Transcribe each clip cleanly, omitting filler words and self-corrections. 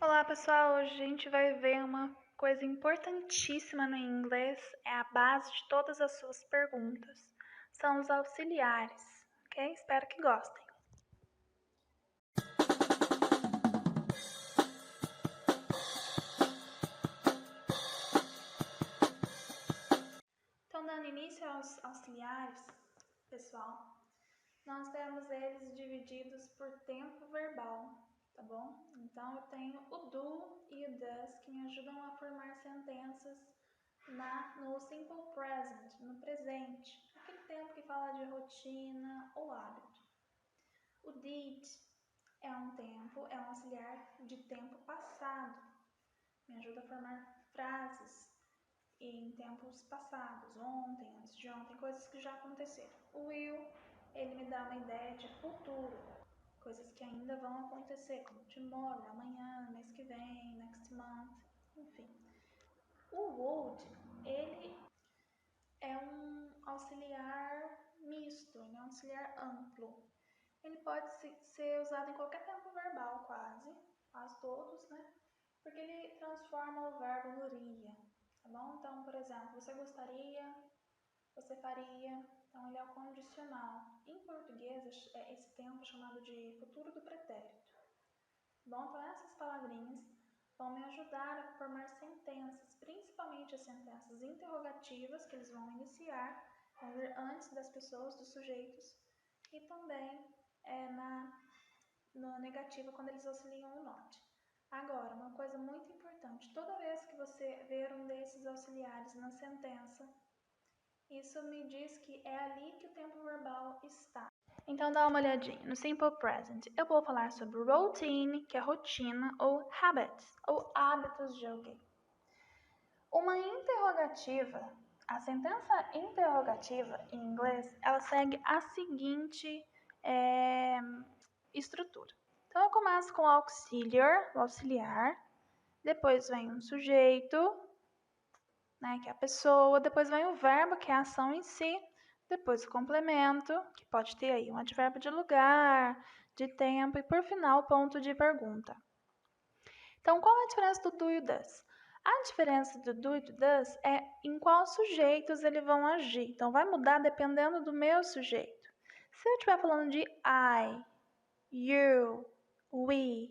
Olá pessoal, hoje a gente vai ver uma coisa importantíssima no inglês, é a base de todas as suas perguntas. São os auxiliares, ok? Espero que gostem. Então, dando início aos auxiliares, pessoal, nós temos eles divididos por tempo verbal, tá bom? Então, eu tenho o do e o does que me ajudam a formar sentenças no simple present, no presente, aquele tempo que fala de rotina ou hábito. O did é um auxiliar de tempo passado, me ajuda a formar frases em tempos passados, ontem, antes de ontem, coisas que já aconteceram. O will, ele me dá uma ideia de futuro, coisas que ainda vão acontecer, como tomorrow, amanhã, mês que vem, next month, enfim. O would, ele é um auxiliar misto, ele é um auxiliar amplo. Ele pode ser usado em qualquer tempo verbal, quase todos, né? Porque ele transforma o verbo no iria, tá bom? Então, por exemplo, você gostaria, você faria, então ele é o condicional. Em português, esse tempo é chamado de futuro do pretérito. Bom, então essas palavrinhas vão me ajudar a formar sentenças, principalmente as sentenças interrogativas, que eles vão iniciar, vão vir antes das pessoas, dos sujeitos, e também na negativa, quando eles auxiliam o not. Agora, uma coisa muito importante, toda vez que você ver um desses auxiliares na sentença, isso me diz que é ali que o tempo verbal está. Então dá uma olhadinha no simple present. Eu vou falar sobre routine, que é rotina, ou habits, ou hábitos de alguém. Uma interrogativa, a sentença interrogativa em inglês, ela segue a seguinte estrutura. Então eu começo com o auxiliar, depois vem um sujeito, né, que é a pessoa, depois vem o verbo, que é a ação em si, depois o complemento, que pode ter aí um advérbio de lugar, de tempo, e por final o ponto de pergunta. Então, qual é a diferença do do e o does? A diferença do do e do does é em quais sujeitos eles vão agir. Então, vai mudar dependendo do meu sujeito. Se eu estiver falando de I, you, we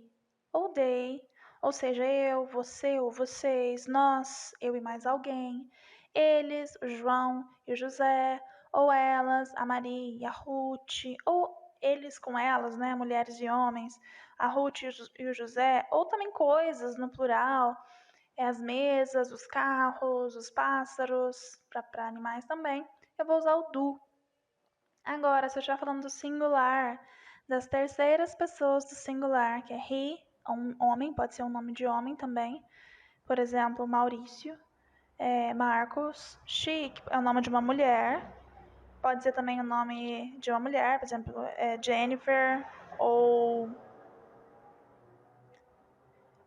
ou they, ou seja, eu, você ou vocês, nós, eu e mais alguém, eles, o João e o José, ou elas, a Maria e a Ruth, ou eles com elas, né, mulheres e homens, a Ruth e o José, ou também coisas no plural, as mesas, os carros, os pássaros, para animais também, eu vou usar o do. Agora, se eu estiver falando do singular, das terceiras pessoas do singular, que é he, um homem, pode ser um nome de homem também. Por exemplo, Maurício, Marcos, she, que é o nome de uma mulher. Pode ser também o nome de uma mulher, por exemplo, Jennifer, ou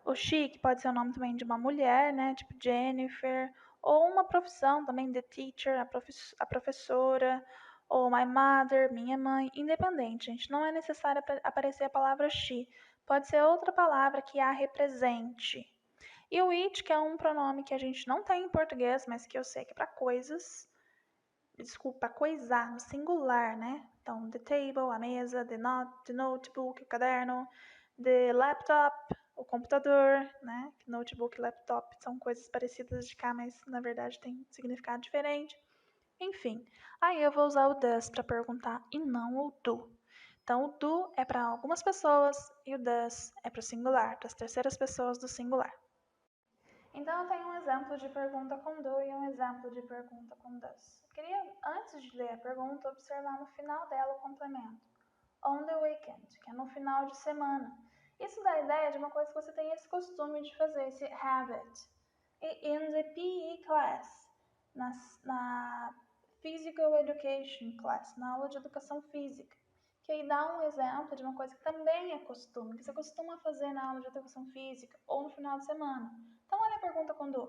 o she, que pode ser o nome também de uma mulher, né? Tipo Jennifer, ou uma profissão também, the teacher, a professora, ou my mother, minha mãe, independente, gente. Não é necessário aparecer a palavra she. Pode ser outra palavra que a represente. E o it, que é um pronome que a gente não tem em português, mas que eu sei que é para coisas. Desculpa, coisar, no singular, né? Então, the table, a mesa, the notebook, o caderno, the laptop, o computador, né? Notebook e laptop são coisas parecidas de cá, mas na verdade tem significado diferente. Enfim, aí eu vou usar o does para perguntar e não o do. Então, o do é para algumas pessoas e o does é para o singular, para as terceiras pessoas do singular. Então, eu tenho um exemplo de pergunta com do e um exemplo de pergunta com does. Eu queria, antes de ler a pergunta, observar no final dela o complemento. On the weekend, que é no final de semana. Isso dá a ideia de uma coisa que você tem esse costume de fazer, esse habit. E in the PE class, na Physical Education class, na aula de educação física. Que aí dá um exemplo de uma coisa que também é costume, que você costuma fazer na aula de educação física ou no final de semana. Então, olha a pergunta com do.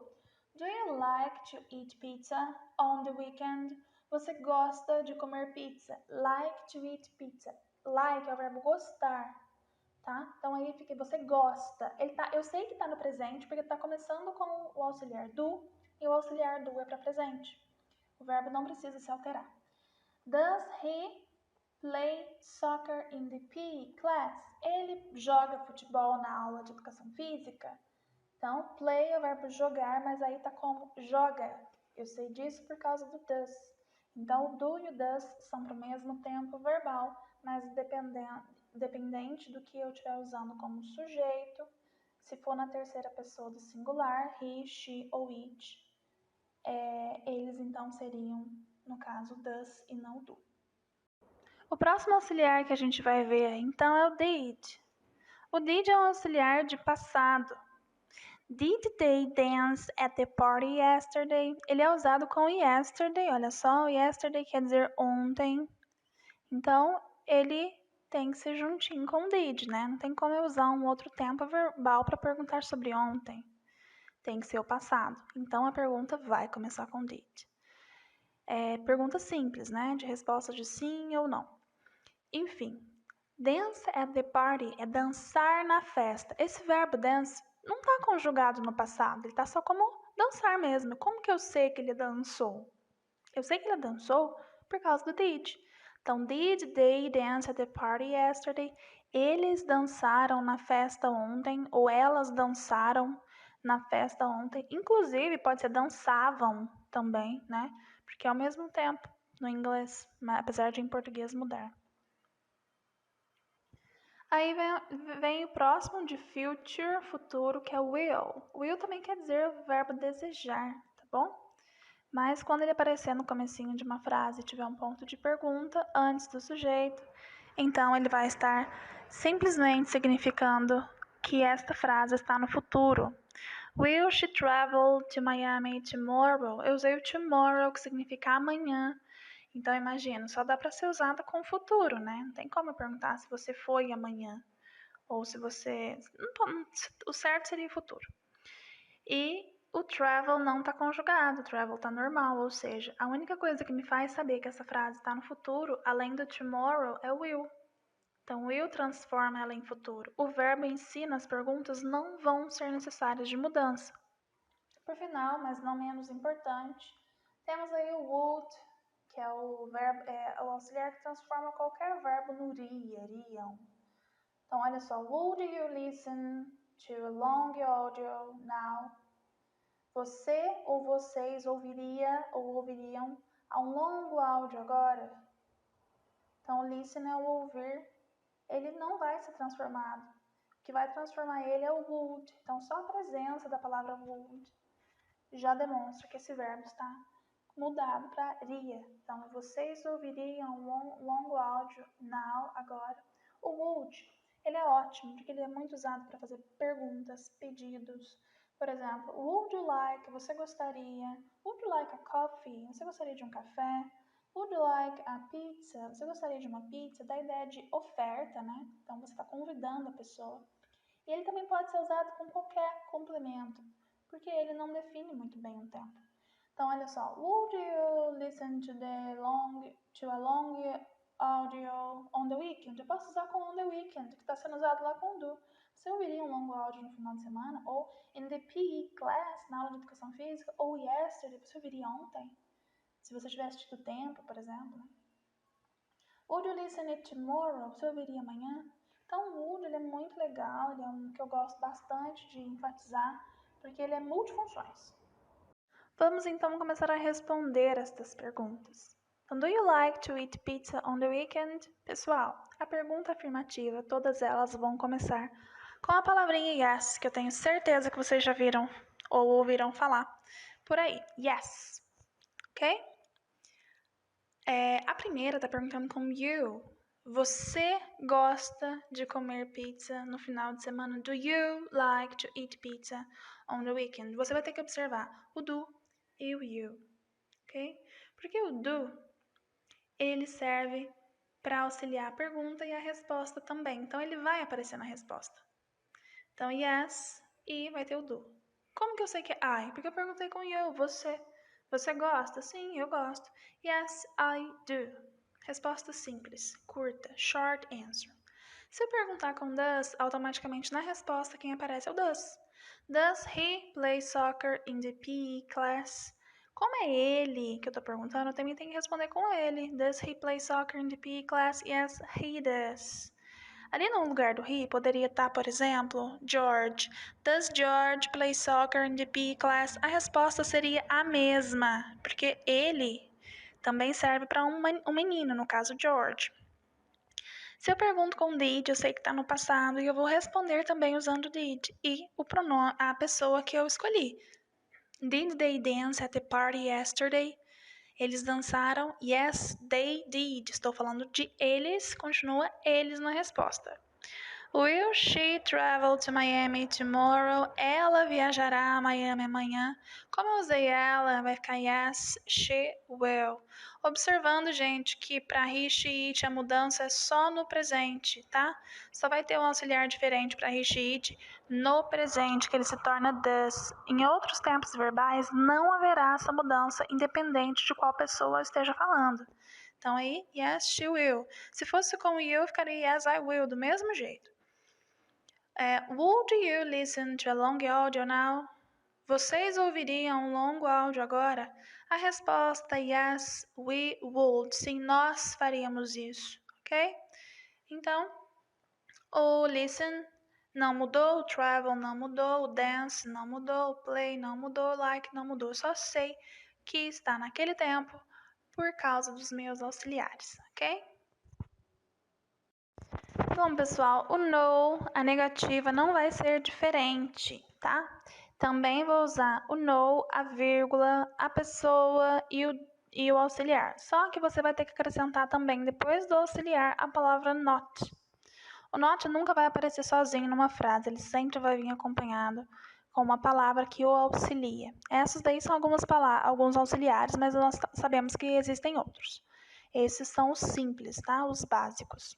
Do you like to eat pizza on the weekend? Você gosta de comer pizza? Like to eat pizza. Like é o verbo gostar. tá? Então aí fica, você gosta. Eu sei que tá no presente porque tá começando com o auxiliar do e o auxiliar do é para presente. O verbo não precisa se alterar. Does he play soccer in the PE class? Ele joga futebol na aula de educação física? Então, play é o verbo jogar, mas aí tá como joga. Eu sei disso por causa do does. Então, o do e o does são para o mesmo tempo verbal, mas dependente do que eu estiver usando como sujeito. Se for na terceira pessoa do singular, he, she ou it, eles então seriam, no caso, does e não do. O próximo auxiliar que a gente vai ver então é o did. O did é um auxiliar de passado. Did they dance at the party yesterday? Ele é usado com yesterday, olha só, yesterday quer dizer ontem. Então, ele tem que ser juntinho com did, né? Não tem como eu usar um outro tempo verbal para perguntar sobre ontem. Tem que ser o passado. Então, a pergunta vai começar com did. Pergunta simples, né? De resposta de sim ou não. Enfim, dance at the party é dançar na festa. Esse verbo dance não está conjugado no passado, ele está só como dançar mesmo. Como que eu sei que ele dançou? Eu sei que ele dançou por causa do did. Então, did they dance at the party yesterday? Eles dançaram na festa ontem, ou elas dançaram na festa ontem. Inclusive, pode ser dançavam também, né? Porque é ao mesmo tempo no inglês, apesar de em português mudar. Aí vem o próximo de future, futuro, que é will. Will também quer dizer o verbo desejar, tá bom? Mas quando ele aparecer no comecinho de uma frase e tiver um ponto de pergunta antes do sujeito, então ele vai estar simplesmente significando que esta frase está no futuro. Will she travel to Miami tomorrow? Eu usei o tomorrow, que significa amanhã. Então, imagina, só dá para ser usada com o futuro, né? Não tem como eu perguntar se você foi amanhã. Ou se você... O certo seria o futuro. E o travel não está conjugado, o travel está normal, ou seja, a única coisa que me faz saber que essa frase está no futuro, além do tomorrow, é o will. Então, will transforma ela em futuro. O verbo em si, nas perguntas, não vão ser necessárias de mudança. Por final, mas não menos importante, temos aí o would, que é o verbo, o auxiliar que transforma qualquer verbo no iriam. Então, olha só, would you listen to a long audio now? Você ou vocês ouviria ou ouviriam a um longo áudio agora? Então, listen é o ouvir, ele não vai ser transformado. O que vai transformar ele é o would. Então, só a presença da palavra would já demonstra que esse verbo está mudado para iria. Então, vocês ouviriam um longo áudio now, agora. O would, ele é ótimo, porque ele é muito usado para fazer perguntas, pedidos. Por exemplo, would you like, você gostaria? Would you like a coffee? Você gostaria de um café? Would you like a pizza? Você gostaria de uma pizza? Dá a ideia de oferta, né? Então, você está convidando a pessoa. E ele também pode ser usado com qualquer complemento, porque ele não define muito bem o tempo. Então, olha só. Would you listen to a long audio on the weekend? Eu posso usar com on the weekend, que está sendo usado lá com do. Você ouviria um longo áudio no final de semana? Ou in the PE class, na aula de educação física? Ou yesterday, você ouviria ontem? Se você tivesse tido tempo, por exemplo. Né? Would you listen it tomorrow? Você ouviria amanhã? Então, o would ele é muito legal, ele é um que eu gosto bastante de enfatizar, porque ele é multifunções. Vamos então começar a responder estas perguntas. Então, do you like to eat pizza on the weekend? Pessoal, a pergunta afirmativa, todas elas vão começar com a palavrinha yes, que eu tenho certeza que vocês já viram ou ouviram falar por aí. Yes. Ok? A primeira está perguntando com you. Você gosta de comer pizza no final de semana? Do you like to eat pizza on the weekend? Você vai ter que observar o do e o you, ok? Porque o do, ele serve para auxiliar a pergunta e a resposta também. Então, ele vai aparecer na resposta. Então, yes, e vai ter o do. Como que eu sei que é I? Porque eu perguntei com you, você. Você gosta? Sim, eu gosto. Yes, I do. Resposta simples, curta, short answer. Se eu perguntar com does, automaticamente na resposta quem aparece é o does. Does he play soccer in the PE class? Como é ele que eu tô perguntando, eu também tenho que responder com ele. Does he play soccer in the PE class? Yes, he does. Ali no lugar do he, poderia estar, por exemplo, George. Does George play soccer in the PE class? A resposta seria a mesma, porque ele também serve para um menino, no caso George. Se eu pergunto com did, eu sei que está no passado e eu vou responder também usando did e o pronome, a pessoa que eu escolhi. Did they dance at the party yesterday? Eles dançaram? Yes, they did. Estou falando de eles, continua eles na resposta. Will she travel to Miami tomorrow? Ela viajará a Miami amanhã. Como eu usei ela, vai ficar yes, she will. Observando, gente, que para he, she, it a mudança é só no presente, tá? Só vai ter um auxiliar diferente para he, she, it no presente, que ele se torna does. Em outros tempos verbais, não haverá essa mudança, independente de qual pessoa esteja falando. Então aí, yes, she will. Se fosse com you, ficaria yes, I will, do mesmo jeito. Would you listen to a long audio now? Vocês ouviriam um longo áudio agora? A resposta yes, we would. Sim, nós faríamos isso, ok? Então, o listen não mudou, o travel não mudou, o dance não mudou, o play não mudou, o like não mudou. Eu só sei que está naquele tempo por causa dos meus auxiliares, ok? Bom, pessoal, o no, a negativa, não vai ser diferente, tá? Também vou usar o no, a vírgula, a pessoa e o auxiliar. Só que você vai ter que acrescentar também, depois do auxiliar, a palavra not. O not nunca vai aparecer sozinho numa frase, ele sempre vai vir acompanhado com uma palavra que o auxilia. Essas daí são alguns auxiliares, mas nós sabemos que existem outros. Esses são os simples, tá? Os básicos.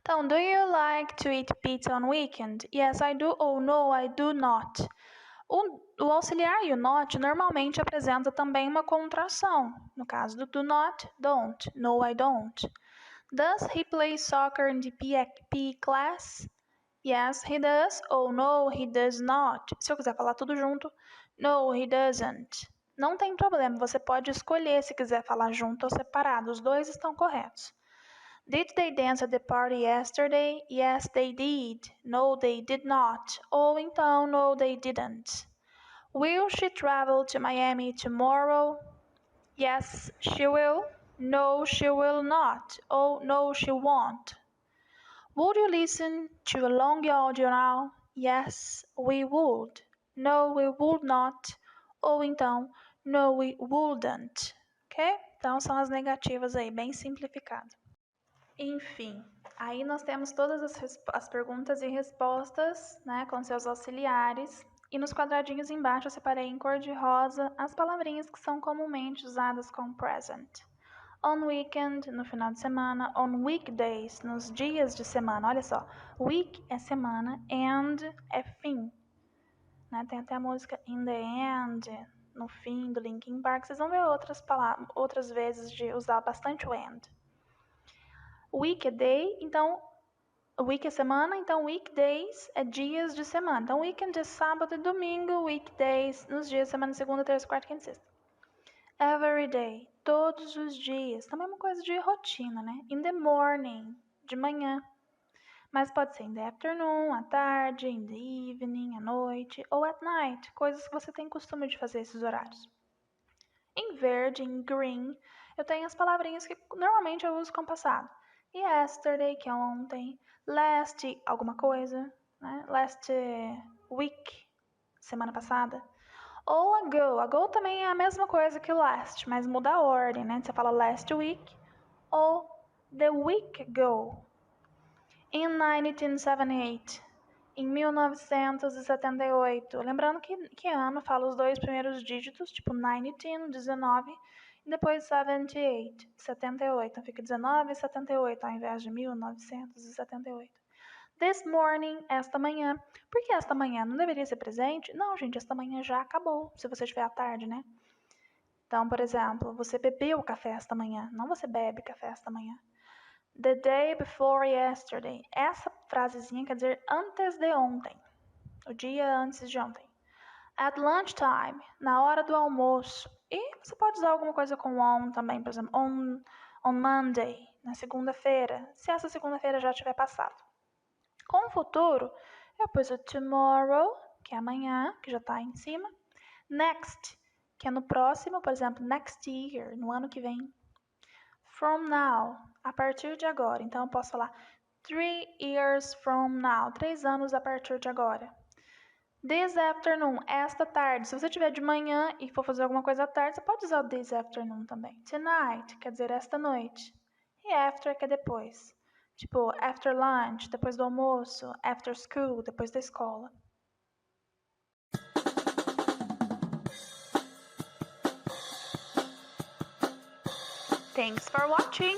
Então, do you like to eat pizza on weekend? Yes, I do. Ou no, I do not. O auxiliar e o not normalmente apresenta também uma contração. No caso do do not, don't. No, I don't. Does he play soccer in the PE class? Yes, he does. Ou no, he does not. Se eu quiser falar tudo junto, no, he doesn't. Não tem problema, você pode escolher se quiser falar junto ou separado. Os dois estão corretos. Did they dance at the party yesterday? Yes, they did. No, they did not. Ou então, no, they didn't. Will she travel to Miami tomorrow? Yes, she will. No, she will not. Ou no, she won't. Would you listen to a long audio now? Yes, we would. No, we would not. Ou então, no, we wouldn't. Ok? Então são as negativas aí, bem simplificado. Enfim, aí nós temos todas as perguntas e respostas, né, com seus auxiliares. E nos quadradinhos embaixo eu separei em cor de rosa as palavrinhas que são comumente usadas com present. On weekend, no final de semana. On weekdays, nos dias de semana. Olha só, week é semana, end é fim. Né? Tem até a música In the End, no fim, do Linkin Park. Vocês vão ver outras vezes de usar bastante o end. Week é day, então week é semana, então weekdays é dias de semana. Então weekend é sábado e domingo, weekdays nos dias de semana, segunda, terça, quarta, quinta e sexta. Every day, todos os dias. Também é uma coisa de rotina, né? In the morning, de manhã. Mas pode ser in the afternoon, à tarde, in the evening, à noite, ou at night, coisas que você tem costume de fazer esses horários. Em verde, em green, eu tenho as palavrinhas que normalmente eu uso com passado. Yesterday, que é ontem. Last, alguma coisa. Né? Last week, semana passada. Ou ago. Ago também é a mesma coisa que last, mas muda a ordem, né? Você fala last week ou the week ago. In 1978. Em 1978. Lembrando que ano fala os dois primeiros dígitos, tipo 19, 19, e depois 78, 78. Então fica 19 e 78 ao invés de 1978. This morning, esta manhã. Por que esta manhã? Não deveria ser presente? Não, gente, esta manhã já acabou, se você estiver à tarde, né? Então, por exemplo, você bebeu café esta manhã. Não você bebe café esta manhã. The day before yesterday. Essa frasezinha quer dizer antes de ontem. O dia antes de ontem. At lunchtime. Na hora do almoço. E você pode usar alguma coisa com on também. Por exemplo, on Monday. Na segunda-feira. Se essa segunda-feira já tiver passado. Com o futuro, eu pus o tomorrow, que é amanhã, que já está em cima. Next, que é no próximo. Por exemplo, next year. No ano que vem. From now, a partir de agora. Então eu posso falar 3 years from now, 3 anos a partir de agora. This afternoon, esta tarde. Se você tiver de manhã e for fazer alguma coisa à tarde, você pode usar o this afternoon também. Tonight, quer dizer esta noite. E after, que é depois. Tipo, after lunch, depois do almoço. After school, depois da escola. Thanks for watching!